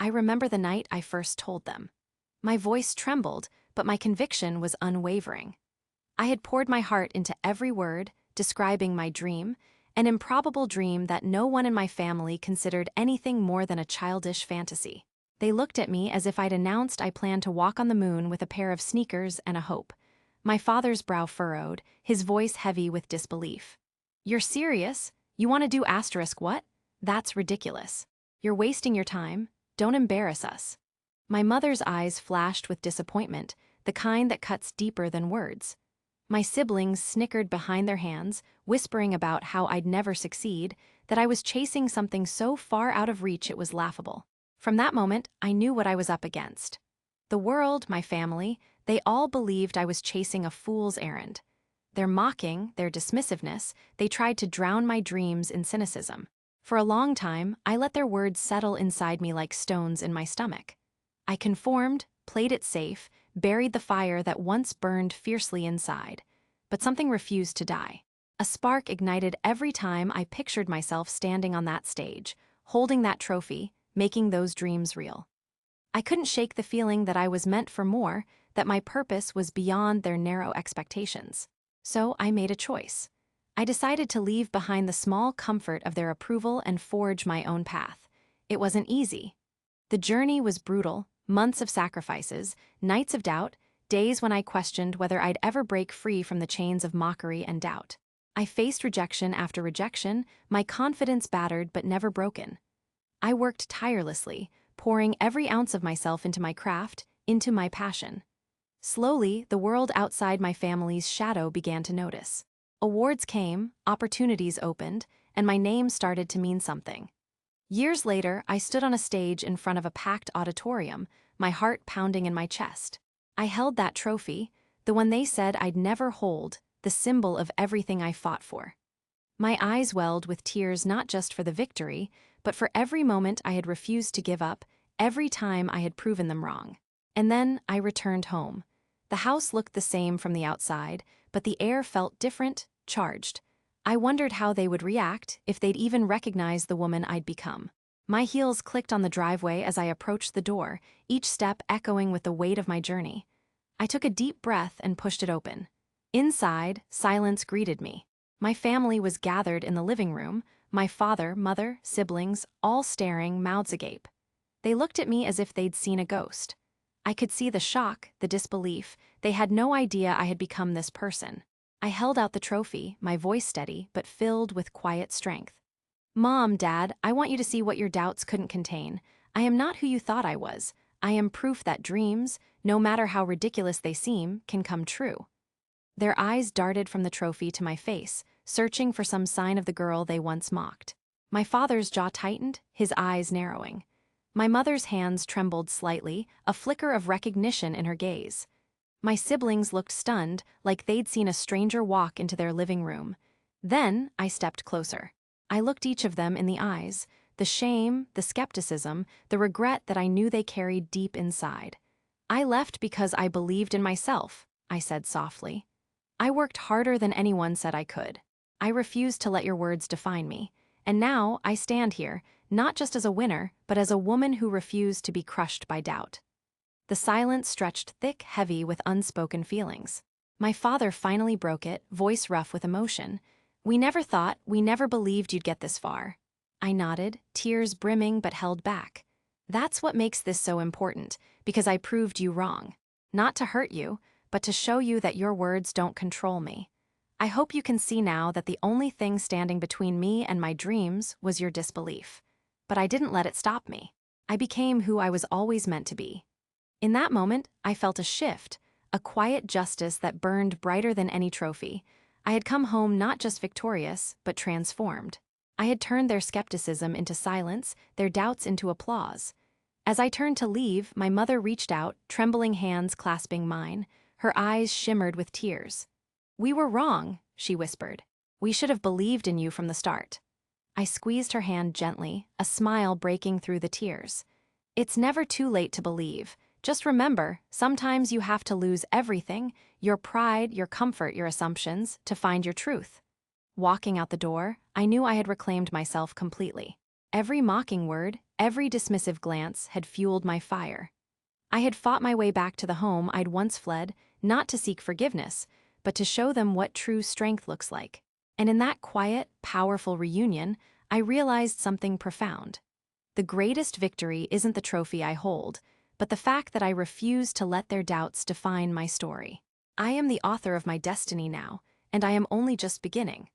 I remember the night I first told them. My voice trembled, but my conviction was unwavering. I had poured my heart into every word, describing my dream, an improbable dream that no one in my family considered anything more than a childish fantasy. They looked at me as if I'd announced I planned to walk on the moon with a pair of sneakers and a hope. My father's brow furrowed, his voice heavy with disbelief. "You're serious? You want to do asterisk what? That's ridiculous. You're wasting your time. Don't embarrass us." My mother's eyes flashed with disappointment, the kind that cuts deeper than words. My siblings snickered behind their hands, whispering about how I'd never succeed, that I was chasing something so far out of reach it was laughable. From that moment, I knew what I was up against. The world, my family, they all believed I was chasing a fool's errand. Their mocking, their dismissiveness, they tried to drown my dreams in cynicism. For a long time, I let their words settle inside me like stones in my stomach. I conformed, played it safe, buried the fire that once burned fiercely inside. But something refused to die. A spark ignited every time I pictured myself standing on that stage, holding that trophy, making those dreams real. I couldn't shake the feeling that I was meant for more, that my purpose was beyond their narrow expectations. So I made a choice. I decided to leave behind the small comfort of their approval and forge my own path. It wasn't easy. The journey was brutal, months of sacrifices, nights of doubt, days when I questioned whether I'd ever break free from the chains of mockery and doubt. I faced rejection after rejection, my confidence battered but never broken. I worked tirelessly, pouring every ounce of myself into my craft, into my passion. Slowly, the world outside my family's shadow began to notice. Awards came, opportunities opened, and my name started to mean something. Years later, I stood on a stage in front of a packed auditorium, my heart pounding in my chest. I held that trophy, the one they said I'd never hold, the symbol of everything I fought for. My eyes welled with tears not just for the victory, but for every moment I had refused to give up, every time I had proven them wrong. And then I returned home. The house looked the same from the outside, but the air felt different, charged. I wondered how they would react, if they'd even recognize the woman I'd become. My heels clicked on the driveway as I approached the door, each step echoing with the weight of my journey. I took a deep breath and pushed it open. Inside, silence greeted me. My family was gathered in the living room, my father, mother, siblings, all staring, mouths agape. They looked at me as if they'd seen a ghost. I could see the shock, the disbelief. They had no idea I had become this person. I held out the trophy, my voice steady, but filled with quiet strength. "Mom, Dad, I want you to see what your doubts couldn't contain. I am not who you thought I was. I am proof that dreams, no matter how ridiculous they seem, can come true." Their eyes darted from the trophy to my face, searching for some sign of the girl they once mocked. My father's jaw tightened, his eyes narrowing. My mother's hands trembled slightly, a flicker of recognition in her gaze. My siblings looked stunned, like they'd seen a stranger walk into their living room. Then I stepped closer. I looked each of them in the eyes, the shame, the skepticism, the regret that I knew they carried deep inside. "I left because I believed in myself," I said softly. "I worked harder than anyone said I could. I refused to let your words define me. And now I stand here, not just as a winner, but as a woman who refused to be crushed by doubt." The silence stretched thick, heavy with unspoken feelings. My father finally broke it, voice rough with emotion. We never believed you'd get this far." I nodded, tears brimming but held back. "That's what makes this so important, because I proved you wrong. Not to hurt you, but to show you that your words don't control me. I hope you can see now that the only thing standing between me and my dreams was your disbelief. But I didn't let it stop me. I became who I was always meant to be." In that moment, I felt a shift, a quiet justice that burned brighter than any trophy. I had come home not just victorious, but transformed. I had turned their skepticism into silence, their doubts into applause. As I turned to leave, my mother reached out, trembling hands clasping mine. Her eyes shimmered with tears. "We were wrong," she whispered. "We should have believed in you from the start." I squeezed her hand gently, a smile breaking through the tears. "It's never too late to believe. Just remember, sometimes you have to lose everything, your pride, your comfort, your assumptions, to find your truth." Walking out the door, I knew I had reclaimed myself completely. Every mocking word, every dismissive glance had fueled my fire. I had fought my way back to the home I'd once fled, not to seek forgiveness, but to show them what true strength looks like. And in that quiet, powerful reunion, I realized something profound. The greatest victory isn't the trophy I hold, but the fact that I refuse to let their doubts define my story. I am the author of my destiny now, and I am only just beginning.